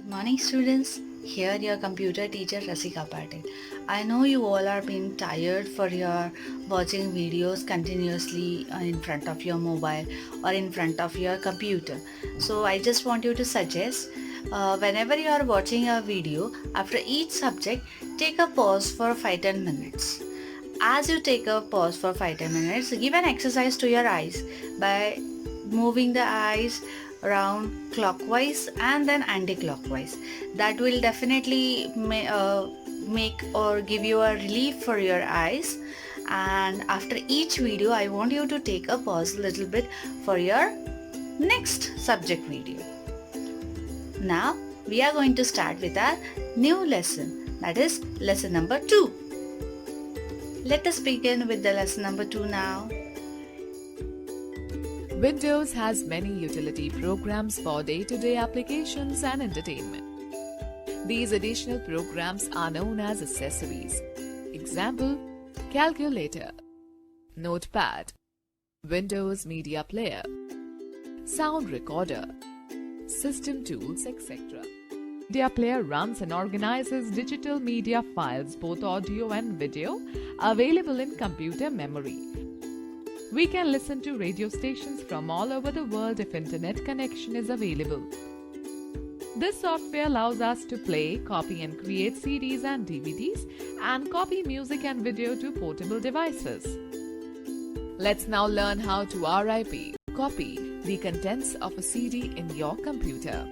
Morning students, here your computer teacher Rasika Patil. I know you all are being tired for your watching videos continuously in front of your mobile or in front of your computer. So I just want you to suggest whenever you are watching a video, after each subject, take a pause for 5-10 minutes. As you take a pause for 5-10 minutes, give an exercise to your eyes by moving the eyes around clockwise and then anti-clockwise. That will definitely make or give you a relief for your eyes. And after each video, I want you to take a pause a little bit for your next subject video. Now we are going to start with our new lesson, that is lesson number 2. Let us begin with the lesson number 2 now. Windows has many utility programs for day-to-day applications and entertainment. These additional programs are known as accessories. Example: calculator, notepad, Windows Media Player, sound recorder, system tools, etc. Media Player runs and organizes digital media files, both audio and video, available in computer memory. We can listen to radio stations from all over the world if internet connection is available. This software allows us to play, copy and create CDs and DVDs and copy music and video to portable devices. Let's now learn how to copy the contents of a CD in your computer.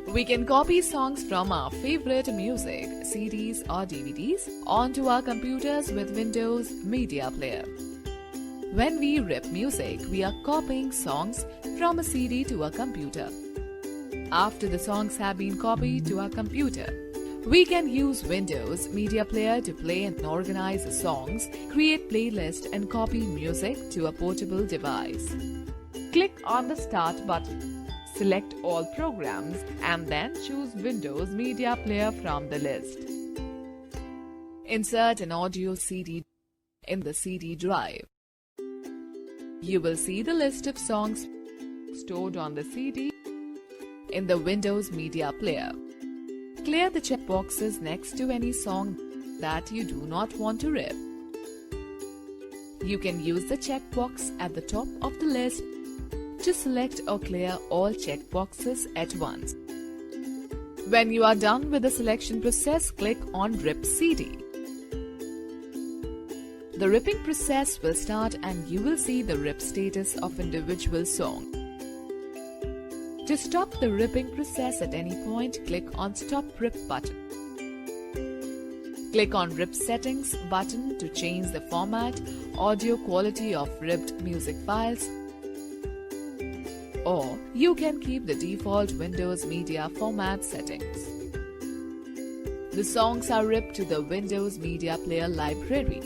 We can copy songs from our favorite music, CDs or DVDs onto our computers with Windows Media Player. When we rip music, we are copying songs from a CD to a computer. After the songs have been copied to our computer, we can use Windows Media Player to play and organize the songs, create playlists and copy music to a portable device. Click on the Start button. Select all programs and then choose Windows Media Player from the list. Insert an audio CD in the CD drive. You will see the list of songs stored on the CD in the Windows Media Player. Clear the checkboxes next to any song that you do not want to rip. You can use the checkbox at the top of the list to select or clear all checkboxes at once. When you are done with the selection process, click on Rip CD. The ripping process will start and you will see the rip status of individual song. To stop the ripping process at any point, click on Stop Rip button. Click on Rip Settings button to change the format, audio quality of ripped music files, or you can keep the default Windows Media format settings. The songs are ripped to the Windows Media Player library.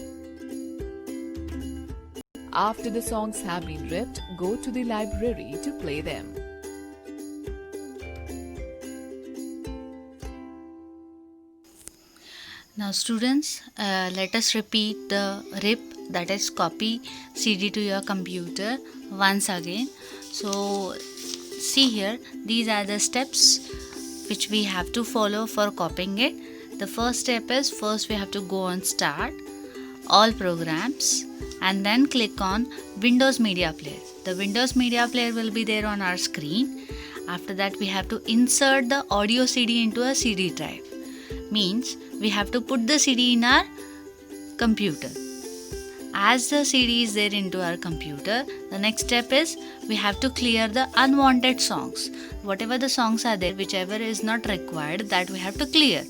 After the songs have been ripped, go to the library to play them. Now students, let us repeat the rip, that is copy CD to your computer once again. So see here, these are the steps which we have to follow for copying it. The first step is, first we have to go on Start, All Programs, and then click on Windows Media Player. The Windows Media Player will be there on our screen. After that we have to insert the audio CD into a CD drive. Means we have to put the CD in our computer. As the CD is there into our computer, the next step is we have to clear the unwanted songs. Whatever the songs are there, whichever is not required, that we have to clear.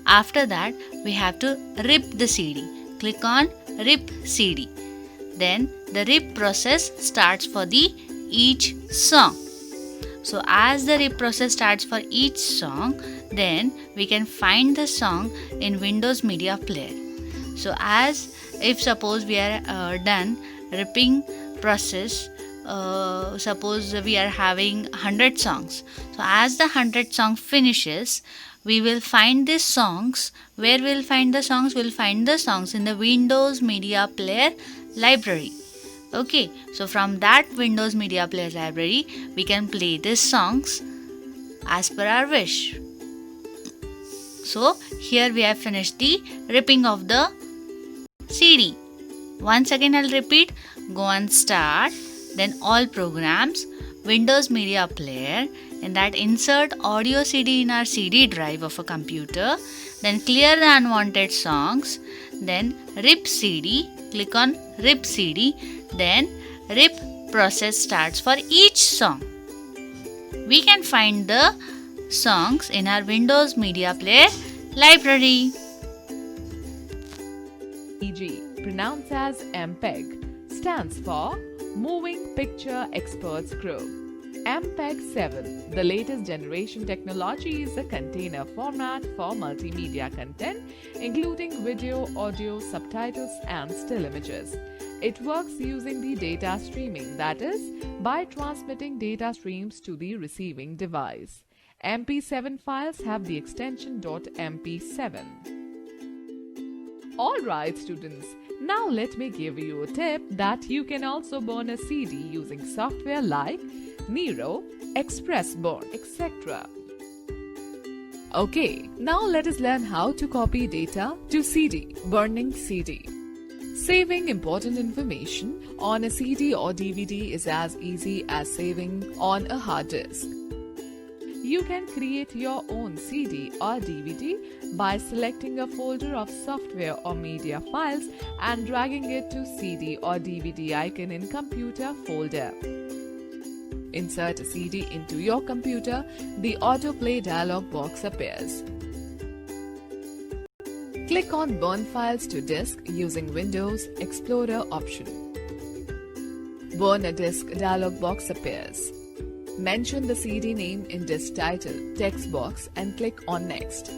After that, we have to rip the CD. Click on Rip CD. Then the rip process starts for each song. So as the rip process starts for each song, then we can find the song in Windows Media Player. So as if suppose we are done ripping process, suppose we are having 100 songs. So as the 100 song finishes, we will find these songs. Where we'll find the songs? We'll find the songs in the Windows Media Player library. Okay, so from that Windows Media Player library, we can play these songs as per our wish. So here we have finished the ripping of the CD. Once again I'll repeat. Go on Start, then All Programs, Windows Media Player. In that, insert audio CD in our CD drive of a computer. Then clear the unwanted songs. Then rip CD. Click on rip CD. Then rip process starts for each song. We can find the songs in our Windows Media Player library. e.g., pronounced as MPEG, stands for Moving Picture Experts Group. MPEG 7, the latest generation technology, is a container format for multimedia content, including video, audio, subtitles, and still images. It works using the data streaming, that is, by transmitting data streams to the receiving device. MP7 files have the extension .mp7. Alright students, now let me give you a tip that you can also burn a CD using software like Nero, Express Burn, etc. Okay, now let us learn how to copy data to CD, burning CD. Saving important information on a CD or DVD is as easy as saving on a hard disk. You can create your own CD or DVD by selecting a folder of software or media files and dragging it to CD or DVD icon in Computer folder. Insert a CD into your computer, the autoplay dialog box appears. Click on Burn Files to Disk using Windows Explorer option. Burn a disk dialog box appears. Mention the CD name in disk title text box and click on Next.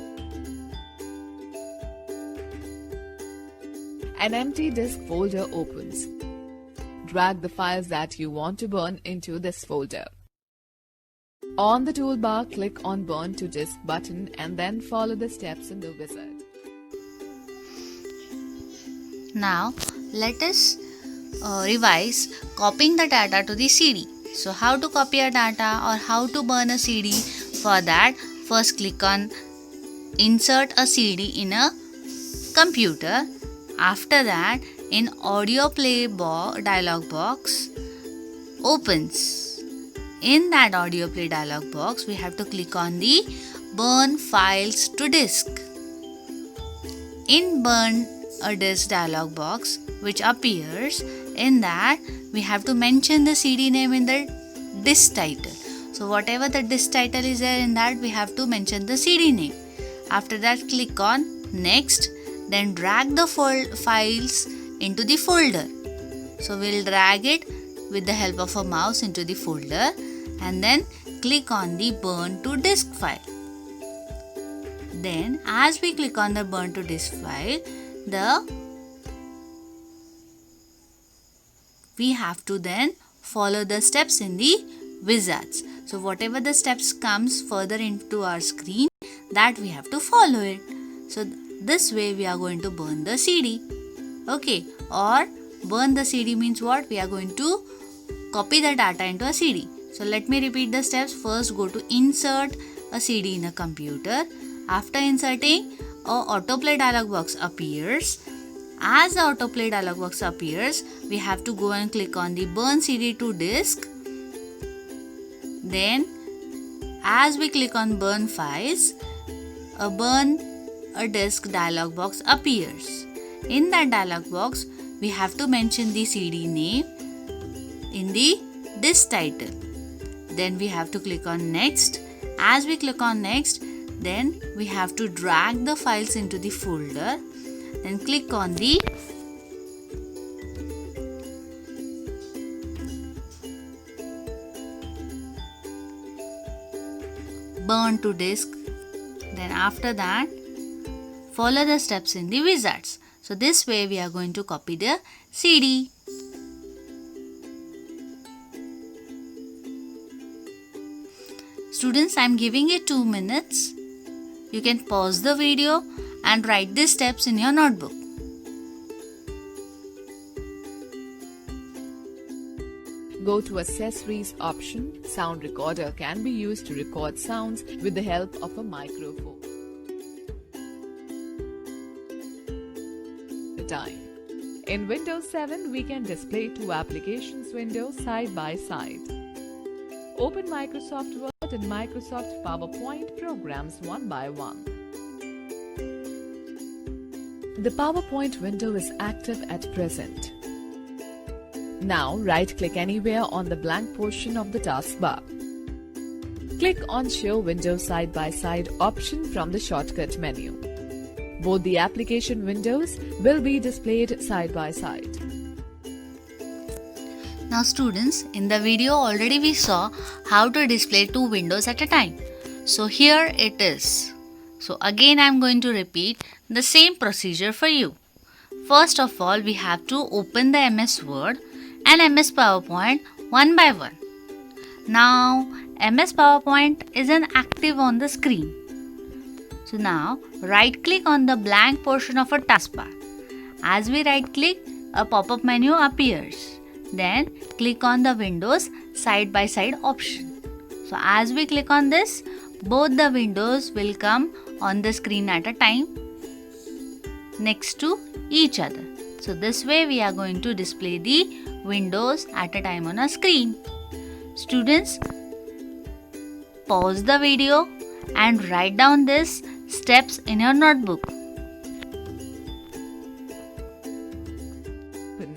An empty disk folder opens. Drag the files that you want to burn into this folder. On the toolbar, click on Burn to Disk button and then follow the steps in the wizard. Now let us revise copying the data to the CD. So how to copy a data or how to burn a CD? For that, first click on Insert a CD in a computer. After that, in audio play dialog box opens. In that audio play dialog box, we have to click on the Burn Files to Disk. In Burn a Disk dialog box which appears, in that we have to mention the CD name in the disk title. So whatever the disk title is there, in that we have to mention the CD name. After that, click on Next, then drag the files into the folder. So we'll drag it with the help of a mouse into the folder and then click on the Burn to Disk file. Then as we click on the Burn to Disk file, we have to then follow the steps in the wizards. So whatever the steps comes further into our screen, that we have to follow it. So this way we are going to burn the CD. Okay, or burn the CD means what? We are going to copy the data into a CD. So let me repeat the steps. First, go to Insert a CD in a computer. After inserting, a autoplay dialog box appears. As the autoplay dialog box appears, we have to go and click on the Burn CD to Disk. Then, as we click on Burn Files, a Burn a Disk dialog box appears. In that dialog box, we have to mention the CD name in the disk title. Then we have to click on Next. As we click on Next, then we have to drag the files into the folder. Then click on the Burn to Disk. Then after that, follow the steps in the wizards. So this way we are going to copy the CD. Students, I am giving you 2 minutes. You can pause the video and write these steps in your notebook. Go to Accessories option. Sound recorder can be used to record sounds with the help of a microphone. time. In Windows 7, we can display two applications windows side by side. Open Microsoft Word and Microsoft PowerPoint programs one by one. The PowerPoint window is active at present. Now right-click anywhere on the blank portion of the taskbar. Click on Show Window Side by Side option from the shortcut menu. Both the application windows will be displayed side by side. Now students, in the video already we saw how to display two windows at a time. So here it is. So again I am going to repeat the same procedure for you. First of all, we have to open the MS Word and MS PowerPoint one by one. Now MS PowerPoint is active on the screen. So now right click on the blank portion of a taskbar. As we right click, a pop-up menu appears. Then click on the Windows side by side option. So as we click on this, both the windows will come on the screen at a time next to each other. So this way we are going to display the windows at a time on a screen. Students, pause the video and write down these steps in your notebook.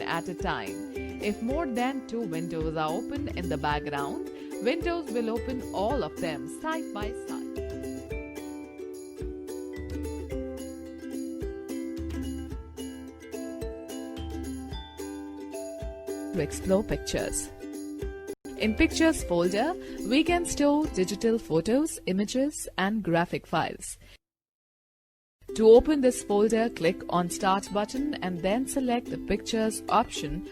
At a time. If more than two windows are open in the background, Windows will open all of them side by side. To explore pictures. In Pictures folder, we can store digital photos, images, and graphic files. To open this folder, click on Start button and then select the Pictures option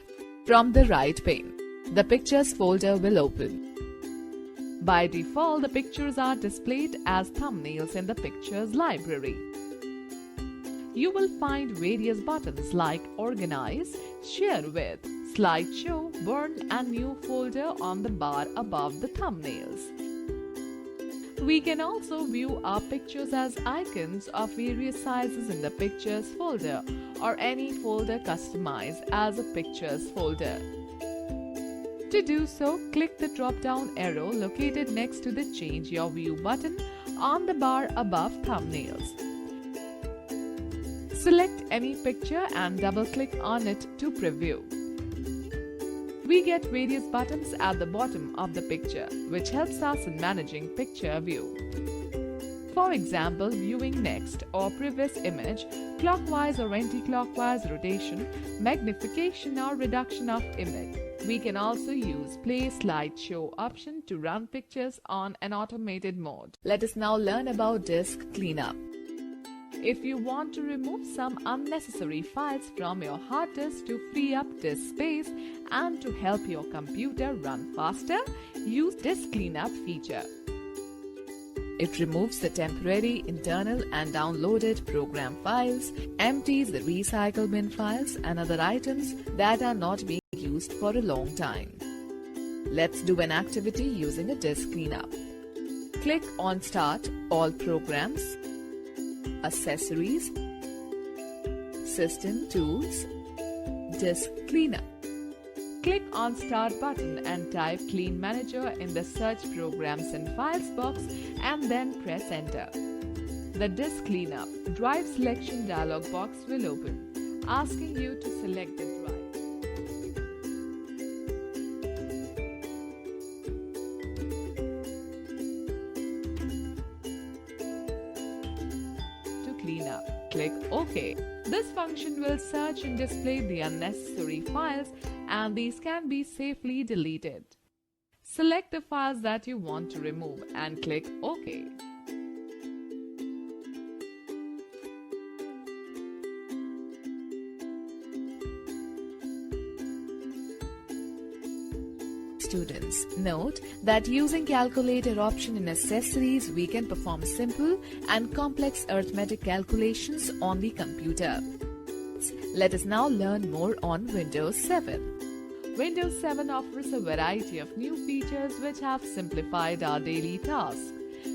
from the right pane. The Pictures folder will open. By default, the pictures are displayed as thumbnails in the Pictures library. You will find various buttons like Organize, Share With, Slideshow, Burn and New folder on the bar above the thumbnails. We can also view our pictures as icons of various sizes in the Pictures folder or any folder customized as a Pictures folder. To do so, click the drop-down arrow located next to the Change Your View button on the bar above thumbnails. Select any picture and double-click on it to preview. We get various buttons at the bottom of the picture, which helps us in managing picture view. For example, viewing next or previous image, clockwise or anti-clockwise rotation, magnification or reduction of image. We can also use Play Slideshow option to run pictures on an automated mode. Let us now learn about disk cleanup. If you want to remove some unnecessary files from your hard disk to free up disk space and to help your computer run faster, use Disk Cleanup feature. It removes the temporary internal and downloaded program files, empties the recycle bin files and other items that are not being used for a long time. Let's do an activity using a disk cleanup. Click on Start All Programs, Accessories, System Tools, Disk Cleanup. Click on Start button and type Clean Manager in the Search Programs and Files box and then press Enter. The Disk Cleanup Drive Selection dialog box will open, asking you to select the drive. Clean up. Click OK. This function will search and display the unnecessary files, and these can be safely deleted. Select the files that you want to remove and click OK. Students, note that using calculator option in accessories, we can perform simple and complex arithmetic calculations on the computer. Let us now learn more on Windows 7. Windows 7 offers a variety of new features which have simplified our daily tasks.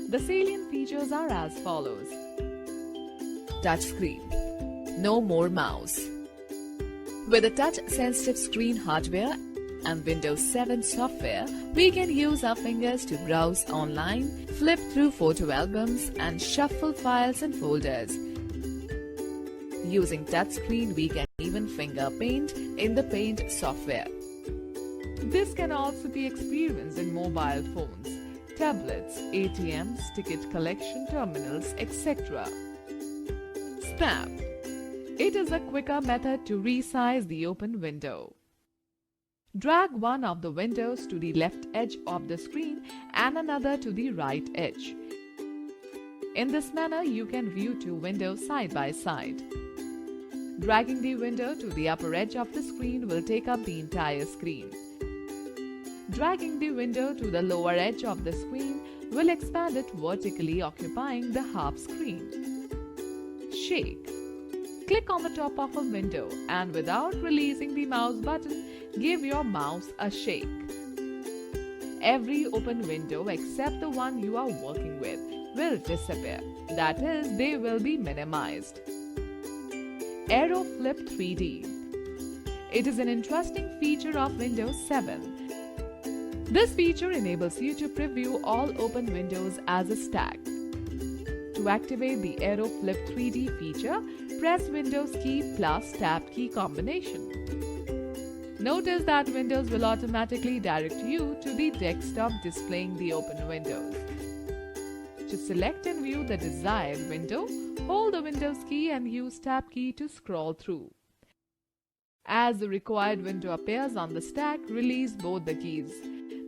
The salient features are as follows. Touchscreen. No more mouse. With a touch-sensitive screen hardware and Windows 7 software, we can use our fingers to browse online, flip through photo albums, and shuffle files and folders. Using touchscreen, we can even finger paint in the Paint software. This can also be experienced in mobile phones, tablets, ATMs, ticket collection terminals, etc. Snap. It is a quicker method to resize the open window. Drag one of the windows to the left edge of the screen and another to the right edge. In this manner, you can view two windows side by side. Dragging the window to the upper edge of the screen will take up the entire screen. Dragging the window to the lower edge of the screen will expand it vertically, occupying the half screen. Shake. Click on the top of a window and without releasing the mouse button, give your mouse a shake. Every open window except the one you are working with will disappear. That is, they will be minimized. Aero Flip 3D. It is an interesting feature of Windows 7. This feature enables you to preview all open windows as a stack. To activate the Aero Flip 3D feature, press Windows key plus Tab key combination. Notice that Windows will automatically direct you to the desktop displaying the open windows. To select and view the desired window, hold the Windows key and use Tab key to scroll through. As the required window appears on the stack, release both the keys.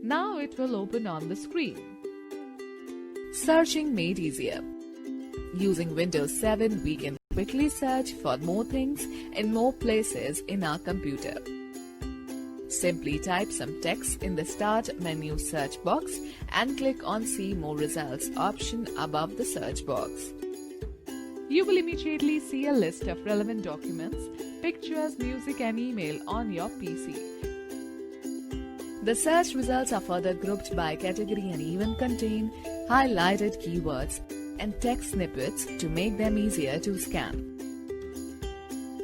Now it will open on the screen. Searching made easier. Using Windows 7, we can quickly search for more things in more places in our computer. Simply type some text in the Start menu search box and click on See More Results option above the search box. You will immediately see a list of relevant documents, pictures, music and email on your PC. The search results are further grouped by category and even contain highlighted keywords and text snippets to make them easier to scan.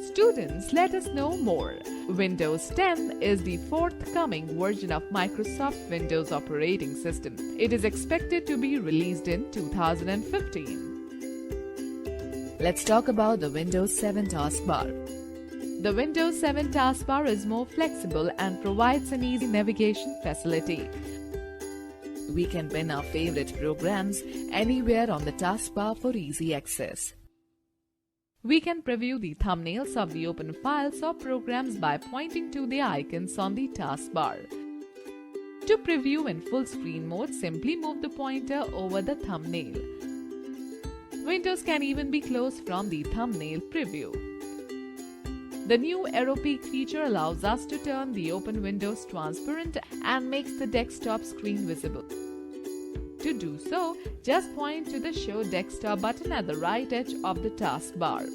Students, let us know more. Windows 10 is the forthcoming version of Microsoft Windows operating system. It is expected to be released in 2015. Let's talk about the Windows 7 taskbar. The Windows 7 taskbar is more flexible and provides an easy navigation facility. We can pin our favorite programs anywhere on the taskbar for easy access. We can preview the thumbnails of the open files or programs by pointing to the icons on the taskbar. To preview in full screen mode, simply move the pointer over the thumbnail. Windows can even be closed from the thumbnail preview. The new Aero Peek feature allows us to turn the open windows transparent and makes the desktop screen visible. To do so, just point to the Show Desktop button at the right edge of the taskbar.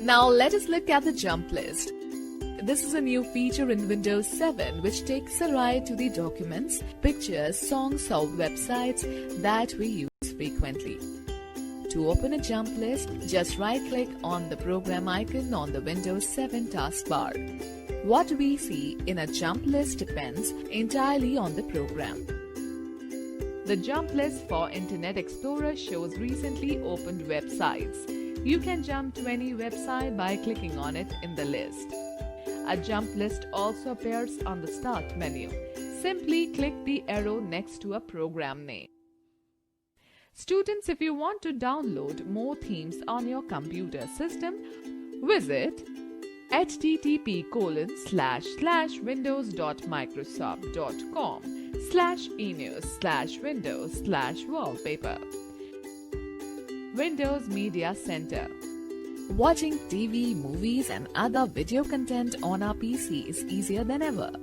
Now let us look at the jump list. This is a new feature in Windows 7 which takes a ride to the documents, pictures, songs or websites that we use frequently. To open a jump list, just right-click on the program icon on the Windows 7 taskbar. What we see in a jump list depends entirely on the program. The jump list for Internet Explorer shows recently opened websites. You can jump to any website by clicking on it in the list. A jump list also appears on the Start menu. Simply click the arrow next to a program name. Students, if you want to download more themes on your computer system, visit http://windows.microsoft.com/enus/windows/wallpaper. Windows Media Center. Watching TV, movies and other video content on our PC is easier than ever.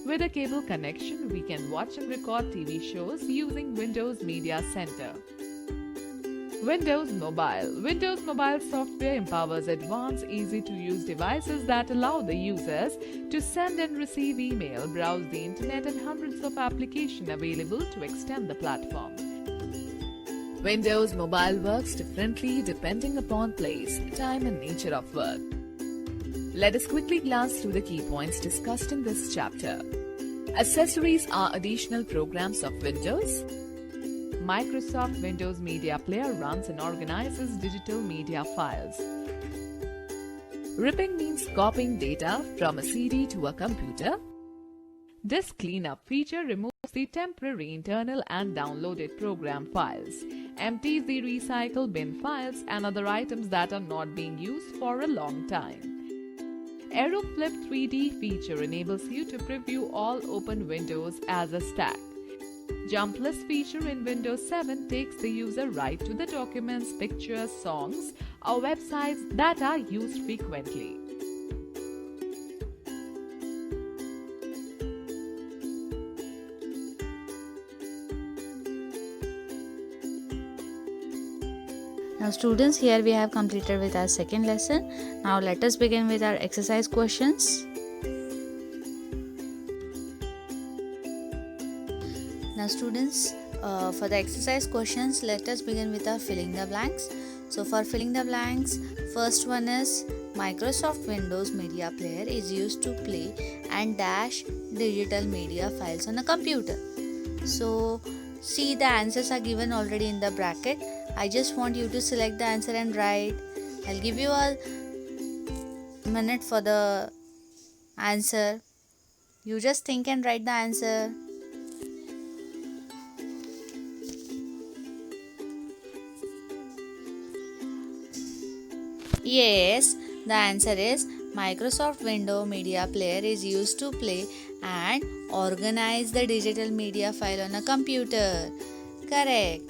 With a cable connection, we can watch and record TV shows using Windows Media Center. Windows Mobile. Windows Mobile software empowers advanced, easy-to-use devices that allow the users to send and receive email, browse the internet and hundreds of applications available to extend the platform. Windows Mobile works differently depending upon place, time and nature of work. Let us quickly glance through the key points discussed in this chapter. Accessories are additional programs of Windows. Microsoft Windows Media Player runs and organizes digital media files. Ripping means copying data from a CD to a computer. Disk cleanup feature removes the temporary internal and downloaded program files, empties the recycle bin files and other items that are not being used for a long time. AeroFlip 3D feature enables you to preview all open windows as a stack. Jump list feature in Windows 7 takes the user right to the documents, pictures, songs, or websites that are used frequently. Now students, here we have completed with our second lesson. Now let us begin with our exercise questions. Now students, for the exercise questions, let us begin with our filling the blanks. So for filling the blanks, first one is Microsoft Windows Media Player is used to play and dash digital media files on a computer. So see, the answers are given already in the bracket. I just want you to select the answer and write. I'll give you a minute for the answer. You just think and write the answer. Yes, the answer is Microsoft Windows Media Player is used to play and organize the digital media file on a computer. Correct.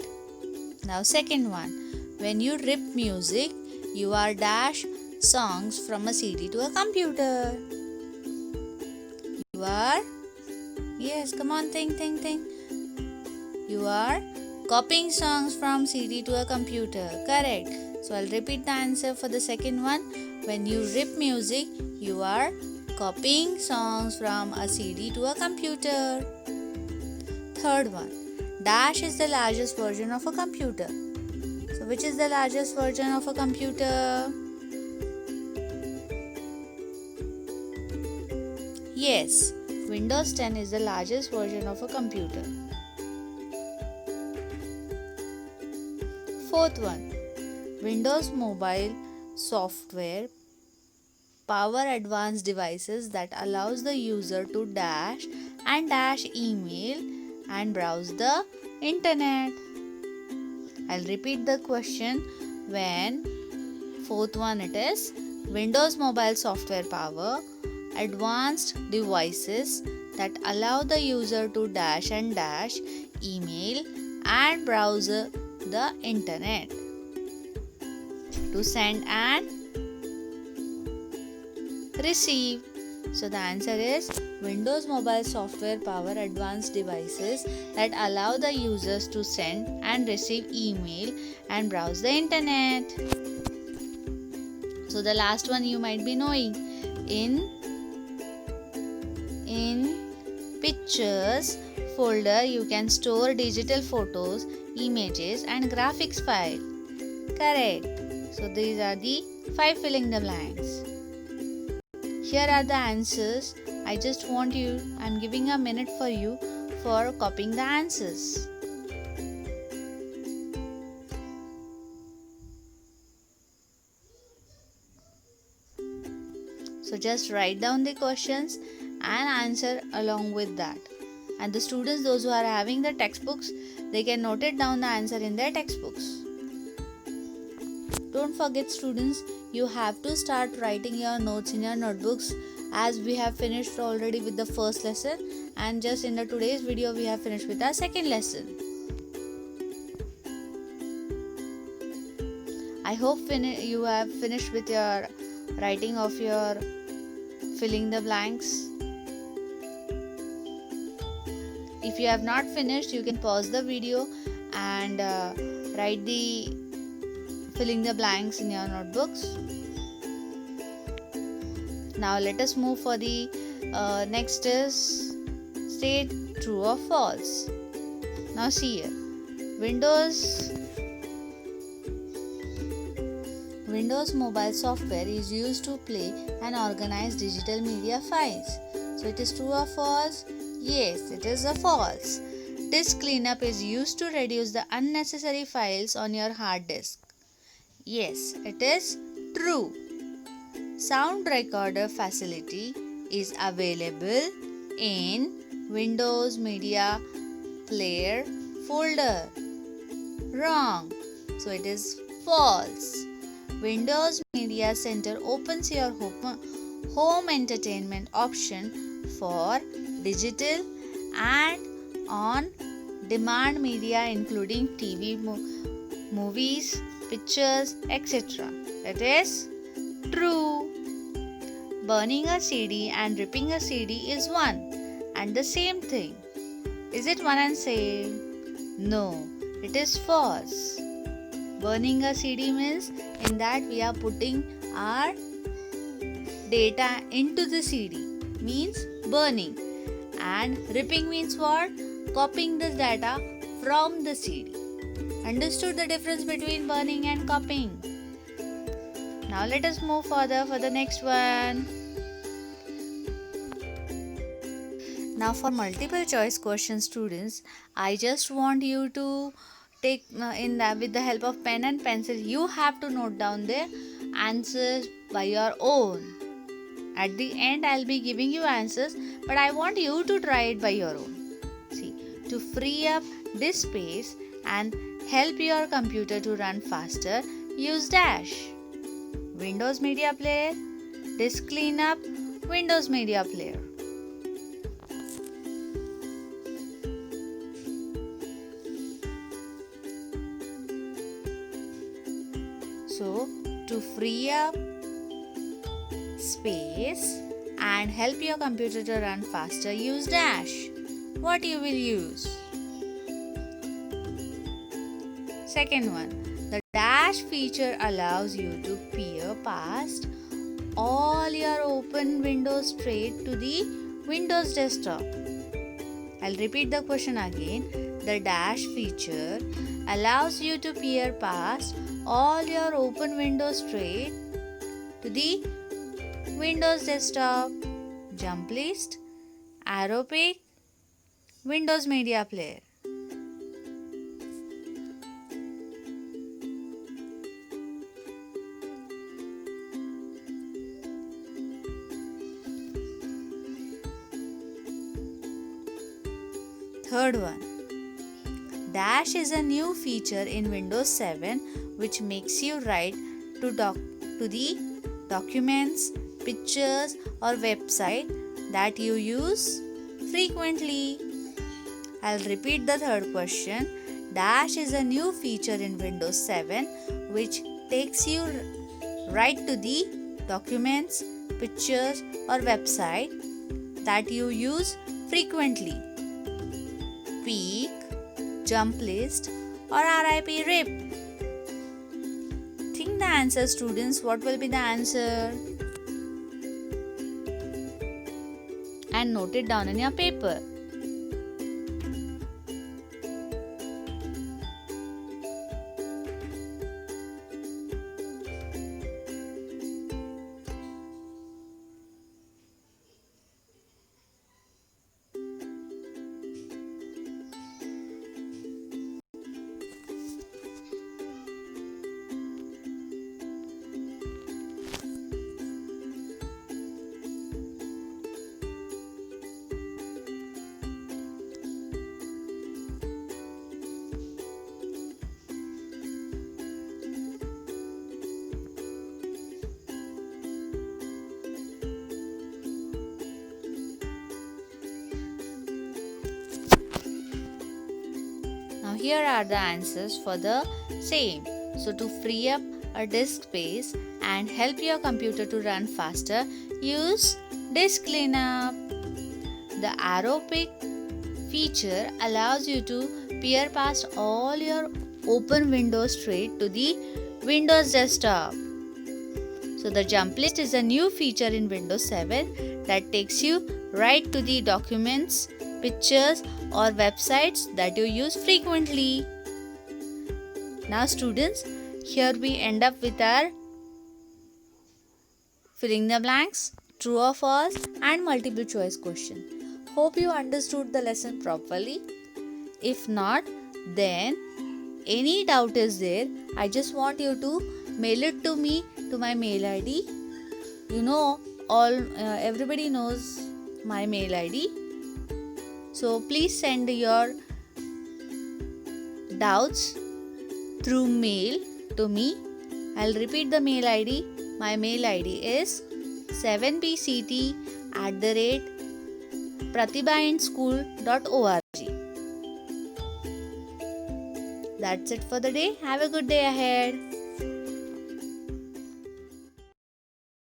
Now second one, when you rip music, you are dash songs from a CD to a computer. You are, yes, come on, think. You are copying songs from CD to a computer. Correct. So I'll repeat the answer for the second one. When you rip music, you are copying songs from a CD to a computer. Third one, dash is the largest version of a computer. So which is the largest version of a computer? Yes, Windows 10 is the largest version of a computer. Fourth one, Windows Mobile software power advanced devices that allows the user to dash email and browse the internet. I'll repeat the question. When fourth one, it is Windows Mobile software power advanced devices that allow the user to dash email and browse the internet, to send and receive. So the answer is Windows Mobile software power advanced devices that allow the users to send and receive email and browse the internet. So the last one you might be knowing. In pictures folder, you can store digital photos, images and graphics file. Correct. So these are the 5 filling the blanks. Here are the answers. I just want you, I'm giving a minute for you for copying the answers. So just write down the questions and answer along with that. And the students, those who are having the textbooks, they can note it down the answer in their textbooks. Don't forget students, you have to start writing your notes in your notebooks, as we have finished already with the first lesson, and just in the today's video we have finished with our second lesson. I hope you have finished with your writing of your filling the blanks. If you have not finished, you can pause the video and write the filling the blanks in your notebooks. Now let us move for the next is state true or false. Now see here, Windows Windows mobile software is used to play and organize digital media files. So it is true or false? Yes, it is a false. Disk cleanup is used to reduce the unnecessary files on your hard disk. Yes, it is true. Sound recorder facility is available in Windows Media Player folder. Wrong. So it is false. Windows Media Center opens your home entertainment option for digital and on-demand media including TV, movies, pictures, etc. It is true. Burning a CD and ripping a CD is one and the same thing. Is it one and same? No, it is false. Burning a CD means in that we are putting our data into the CD, means burning. And ripping means what? Copying the data from the CD. Understood the difference between burning and copying? Now let us move further for the next one. Now for multiple choice question students, I just want you to take with the help of pen and pencil, you have to note down the answers by your own. At the end I'll be giving you answers, but I want you to try it by your own. See, to free up disk space and help your computer to run faster, use dash. Windows Media Player, disk cleanup, Windows Media Player. So, to free up space and help your computer to run faster, use dash. What you will use? Second one, the dash feature allows you to peer past all your open windows straight to the Windows desktop. I'll repeat the question again. The dash feature allows you to peer past all your open windows straight to the Windows desktop. Jump list, arrow pick, Windows Media Player. Third one, dash is a new feature in Windows 7 which makes you write to the documents, pictures or website that you use frequently. I'll repeat the third question. Dash is a new feature in Windows 7 which takes you right to the documents, pictures or website that you use frequently. Peek, jump list or RIP rip. Think the answer, students. What will be the answer? And note it down in your paper. Now here are the answers for the same. So to free up a disk space and help your computer to run faster, use disk cleanup. The arrow pick feature allows you to peer past all your open windows straight to the Windows desktop. So the jump list is a new feature in Windows 7 that takes you right to the documents, pictures or websites that you use frequently. Now students, here we end up with our filling the blanks, true or false, and multiple choice question. Hope you understood the lesson properly. If not, then any doubt is there, I just want you to mail it to me to my mail ID. You know, everybody knows my mail ID. So please send your doubts through mail to me. I'll repeat the mail ID. My mail ID is 7bct@pratibhaindschool.org. That's it for the day. Have a good day ahead.